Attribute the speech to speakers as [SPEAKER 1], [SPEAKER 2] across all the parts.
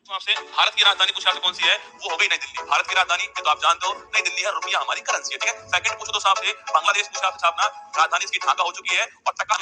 [SPEAKER 1] आपसे भारत की राजधानी पूछा आपसे कौन सी है, वो हो गई नई दिल्ली। भारत की राजधानी ये तो आप जानते हो नई दिल्ली है, रुपया हमारी करेंसी है, ठीक है। सेकंड पूछो तो साहब से बांग्लादेश पूछा आपसे अपना राजधानी इसकी ढाका हो चुकी है और टका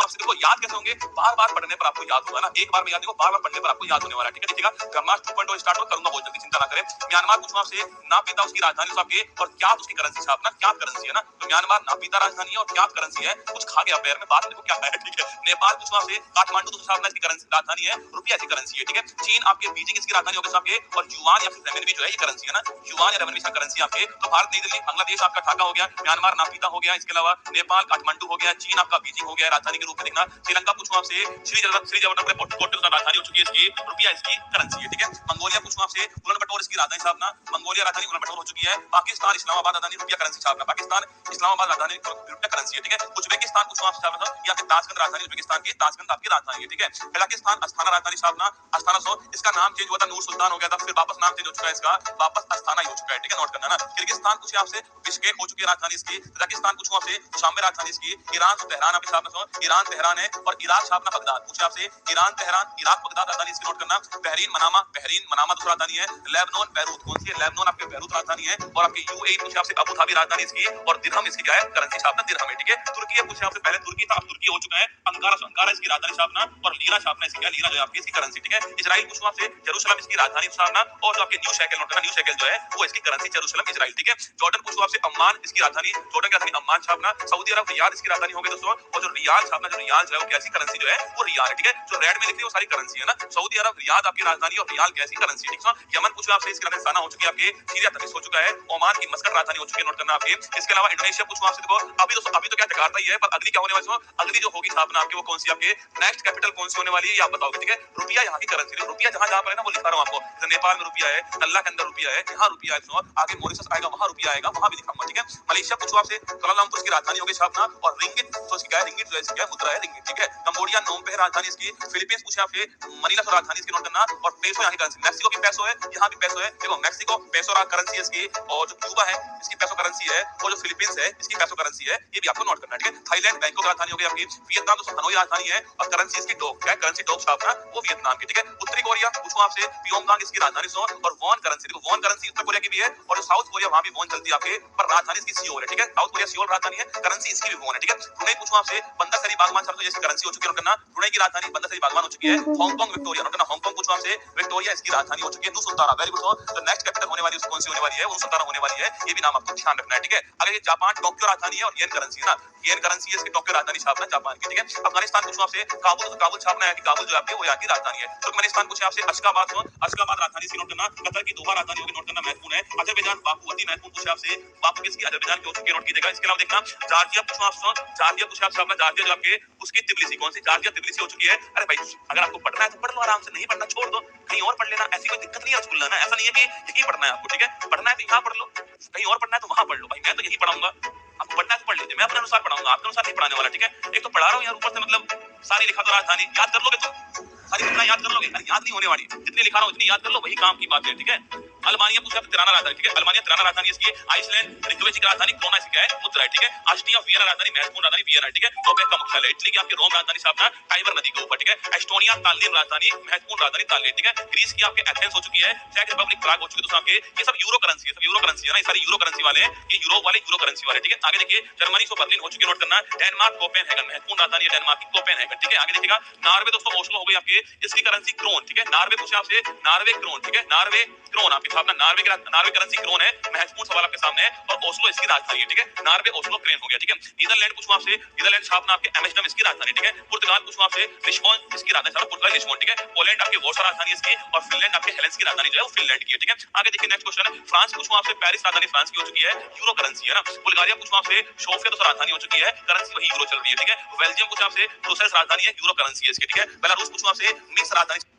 [SPEAKER 1] आपसे देखो याद कैसे होंगे, बार-बार पढ़ने पर आपको याद होगा ना, एक बार में याद देखो बार-बार पढ़ने पर आपको याद होने वाला है, ठीक है। देखिएगा ब्रह्मास्त्र 2.0 स्टार्ट हो करूंगा बहुत जल्दी, चिंता ना करें। म्यांमार पूछो आपसे नापीता उसकी राजधानी आपके और क्या उसकी करेंसी छापना, क्या करेंसी है ना, तो म्यांमार नापीता राजधानी है और क्या करेंसी है, कुछ खा गया पैर में, बात देखो क्या है, ठीक है। नेपाल पूछो आपसे काठमांडू तो छापना इसकी करेंसी राजधानी है, रुपया की करेंसी है, ठीक है। चीन आपके बीजिंग इसकी राजधानी होगी आपके और युआन या फिर रेमनबी जो है ये करेंसी है ना, युआन या रेमनबी इसका करेंसी आपके। तो भारत नई दिल्ली, बांग्लादेश आपका ढाका हो गया, म्यांमार नापीता हो गया, इसके अलावा नेपाल काठमांडू हो गया, चीन आपका बीजिंग हो गया राजधानी के रूप में देखना। श्रीलंका पूछूं आपसे श्रीजगन्नाथ राजधानी हो चुकी है इसकी, रुपया इसकी करेंसी है, ठीक है। मंगोलिया पूछूं आपसे उलानबटोर इसकी राजधानी छापना, मंगोलिया राजधानी उलानबटोर हो चुकी है। पाकिस्तान इस्लामाबाद राजधानी रुपया करेंसी छापना, पाकिस्तान इस्लामाबाद राजधानी रुपया करेंसी है, ठीक है। उज्बेकिस्तान पूछूं आपसे छापना या फिर ताशकंद राजधानी उज्बेकिस्तान की, ताशकंद आपकी राजधानी है, ठीक है। कजाकिस्तान अस्थाना राजधानी छापना, अस्थाना इसका नाम चेंज हुआ था, नूर सुल्तान हो गया था, फिर वापस नाम चेंज हो चुका है इसका, वापस अस्थाना ही हो चुका है, ठीक है, नोट करना ना। किर्गिस्तान पूछे आपसे बिश्केक हो चुकी है राजधानी इसकी, तजाकिस्तान पूछूं आपसे दुशांबे राजधानी इसकी, ईरान से तेहरान आपके साथ में, ईरान तेहरान है और इराक छापना बगदाद पूछे आपसे, ईरान तेहरान इराक बगदाद राजधानी इसकी नोट करना। बहरीन मनामा दूसरा राजधानी है, लेबनान बैरूत कौन सी है, लेबनान आपके बैरूत राजधानी है और आपके यूएई पूछे आपसे अबू धाबी राजधानी इसकी और दिरहम इसकी क्या है करेंसी छापना दिरहम है, ठीक है। तुर्की पूछे आपसे पहले तुर्की था, अब तुर्की हो चुका है, अंकारा इसकी राजधानी छापना और लीरा छापना इसकी क्या, लीरा जो है आपकी इसकी करेंसी, ठीक है। इजराइल पूछूं आपसे जेरूशलेम इसकी राजधानी छापना और जो आपके न्यू शेकेल नोट करना, न्यू शेकेल जो है वो इसकी करेंसी जेरूशलेम इजराइल, ठीक है। जॉर्डन पूछूं आपसे अम्मान इसकी राजधानी, जॉर्डन की राजधानी अम्मान छापना। सऊदी अरब रियाद इसकी राजधानी होगी दोस्तों और जो रियाल छापना, जो रियाल जो है वो कैसी करेंसी जो है वो रियाल है, ठीक है। जो रेड में लिखी है वो सारी करेंसी है ना, सऊदी अरब रियाद आपकी राजधानी और रियाल कैसी करेंसी है, ठीक है। यमन पूछूं आपसे इसकी राजधानी सना हो चुकी है आपके, सीरिया तमिस हो चुका है, ओमान की मस्कट राजधानी हो चुकी है, नोट करना आपके। इसके अलावा इंडोनेशिया पूछूं आपसे देखो अभी तो क्या टकारता ही है, पर अगली क्या होने वाली है, अगली जो होगी छापना आपके वो कौन सी आपके नेक्स्ट कैपिटल कौन सी होने वाली है ये आप बताओगे, ठीक है। रुपया यहाँ की करेंसी है, रुपया जहां पर है ना वो लिखा रहा हूं आपको, जैसे नेपाल में रुपया है, अल्लाह के अंदर रुपया है, यहाँ रुपया है, आगे मॉरिशस आएगा वहां रुपया आएगा, वहां भी दिखाऊंगा, ठीक है। मलेशिया पूछो आपसे कुआलालंपुर इसकी राजधानी होगी छापना और रिंगिट तो इसकी क्या है, रिंगिट जो है इसकी क्या मुद्रा है, रिंगिट, ठीक है। कंबोडिया नोम पे है राजधानी इसकी, फिलीपींस पूछे आपसे मनीला तो राजधानी इसकी नोट करना और पेसो यहाँ की करेंसी, मैक्सिको की पेसो है, यहाँ भी पेसो है, देखो मैक्सिको पेसो करेंसी है इसकी और जो क्यूबा है इसकी पेसो करेंसी है और जो फिलीपींस है इसकी पेसो करेंसी है, ये भी आपको नोट करना है, ठीक है। थाईलैंड बैंकॉक राजधानी होगी आपकी, वियतनाम तो हनोई राजधानी है और करेंसी इसकी डोक, क्या करेंसी डोक छापना वो वियतनाम की, ठीक है। उत्तरी कोरिया पूछूं आपसे प्योंगयांग इसकी राजधानी और वॉन करेंसी, देखो वॉन करेंसी उत्तर कोरिया की भी है और जो साउथ कोरिया वहां भी वॉन चलती है आपके, पर राजधानी इसकी सियोल है, ठीक है। साउथ कोरिया सियोल राजधानी है, करेंसी इसकी भी वॉन है, ठीक है। ब्रुनेई पूछूं आपसे बंदर सरी बागवान छापना, जैसी करेंसी हो चुकी है, नोट करना ब्रुनेई की राजधानी बंदर सरी बागवान हो चुकी है। हांगकांग विक्टोरिया नोट करना, हांगकांग पूछूं आपसे विक्टोरिया इसकी राजधानी हो चुकी है। नुसुल्ताना वेरी गुड, तो नेक्स्ट कैपिटल होने वाली है कौन सी होने वाली है, वो नुसुल्ताना होने वाली है, ये भी नाम आपको ध्यान रखना है, ठीक है। अगर ये जापान टोक्यो राजधानी है और येन करेंसी है ना, येन करेंसी है इसकी, टोक्यो राजधानी छापना जापान की, ठीक है। अफगानिस्तान पूछूं आपसे काबुल, तो काबुल छापना है कि काबुल जो आपके वो यहाँ की राजधानी है। तुर्कमेनिस्तान पूछे आपसे अशगाबाद, अशगाबाद राजधानी इसकी नोट करना, कतर की दोहा राजधानी होगी, नोट करना महत्वपूर्ण है। अजरबैजान बाकू अति महत्वपूर्ण पूछे आपसे, बाकू किसकी, अजरबैजान की हो चुकी है, नोट कीजिएगा। इसके अलावा देखना जॉर्जिया पूछूं आपसे, जॉर्जिया पूछे आपसे अपना जॉर्जिया जो आपके उसकी तिबिलिसी कौन सी, जॉर्जिया तिबिलिसी हो चुकी है। अरे भाई अगर आपको पढ़ना है तो पढ़ लो आराम से, नहीं पढ़ना छोड़ दो, कहीं और पढ़ लेना, ऐसी कोई दिक्कत नहीं है स्कूल ना, ऐसा नहीं है कि यही पढ़ना है आपको, ठीक है। पढ़ना है तो यहाँ पढ़ लो, कहीं और पढ़ना है तो वहां पढ़ लो, भाई मैं तो यही पढ़ाऊंगा, आपको पढ़ना है तो पढ़ लीजिए, मैं अपने अनुसार पढ़ाऊंगा, आपके अनुसार नहीं पढ़ाने वाला, ठीक है। एक तो पढ़ा रहा हूँ यार ऊपर से, मतलब सारी लिखा तो राजधानी याद कर लोगे तुम, सारी घटना याद कर लोगे, याद नहीं होने वाली, जितनी लिखा रहा हूँ उतनी याद कर लो, वही काम की बात है, ठीक है। अल्बानिया पूछा तिराना राजधानी, ठीक है, अल्बानिया तिराना राजधानी इसकी। आइसलैंड रिकवेची की राजधानी क्रोना इसकी क्या है, मुद्रा है, ठीक है। ऑस्ट्रिया वियना राजधानी महत्वपूर्ण राजधानी वियना है, ठीक है। क्वेबेक का मुख्यालय, इटली की आपकी रोम राजधानी छापना टाइबर नदी के ऊपर, ठीक है। एस्टोनिया ताल्लिन राजधानी महत्वपूर्ण राजधानी ताल्लिन, ठीक है। ग्रीस की आपके एथेंस हो चुकी है, चेक रिपब्लिक प्राग हो चुकी है, तो आपके ये सब यूरो करेंसी है, सब यूरो करेंसी है ना, ये सारी यूरो करेंसी वाले हैं, ये यूरोप वाले यूरो करेंसी वाले, ठीक है। आगे देखिए जर्मनी से बर्लिन हो चुकी है, नोट करना। डेनमार्क कोपेनहेगन महत्वपूर्ण राजधानी है डेनमार्क की, कोपेनहेगन, ठीक है। आगे देखिएगा नॉर्वे दोस्तों ओस्लो हो गई आपके, इसकी करेंसी क्रोन, ठीक है। नॉर्वे पूछे आपसे नॉर्वे क्रोन, ठीक है, नॉर्वे क्रोन आपकी छापना, नॉर्वे करेंसी क्रोन है, महत्वपूर्ण सवाल आपके सामने है और ओस्लो इसकी राजधानी है, ठीक है। नॉर्वे ओस्लो क्रेन हो गया, ठीक है। नीदरलैंड पूछूं आपसे, नीदरलैंड छापना आपके एम्स्टर्डम इसकी राजधानी, ठीक है। पुर्तगाल पूछूं आपसे लिस्बन इसकी राजधानी, पुर्तगाल लिस्बन, ठीक है। पोलैंड आपकी वार्सा राजधानी इसकी और फिनलैंड आपके हेलेंस की राजधानी जो है वो फिनलैंड की है, ठीक है। आगे देखिए नेक्स्ट क्वेश्चन है, फ्रांस पूछूं आपसे पेरिस राजधानी फ्रांस की हो चुकी है, यूरो करेंसी है ना। बुल्गारिया पूछूं आपसे सोफिया तो राजधानी हो चुकी है, करेंसी वही यूरो चल रही है, ठीक है। बेल्जियम पूछूं आपसे ब्रुसेल्स राजधानी है, यूरो करेंसी है इसकी, ठीक है। बेलारूस पूछूं आपसे मिन्स्क राजधानी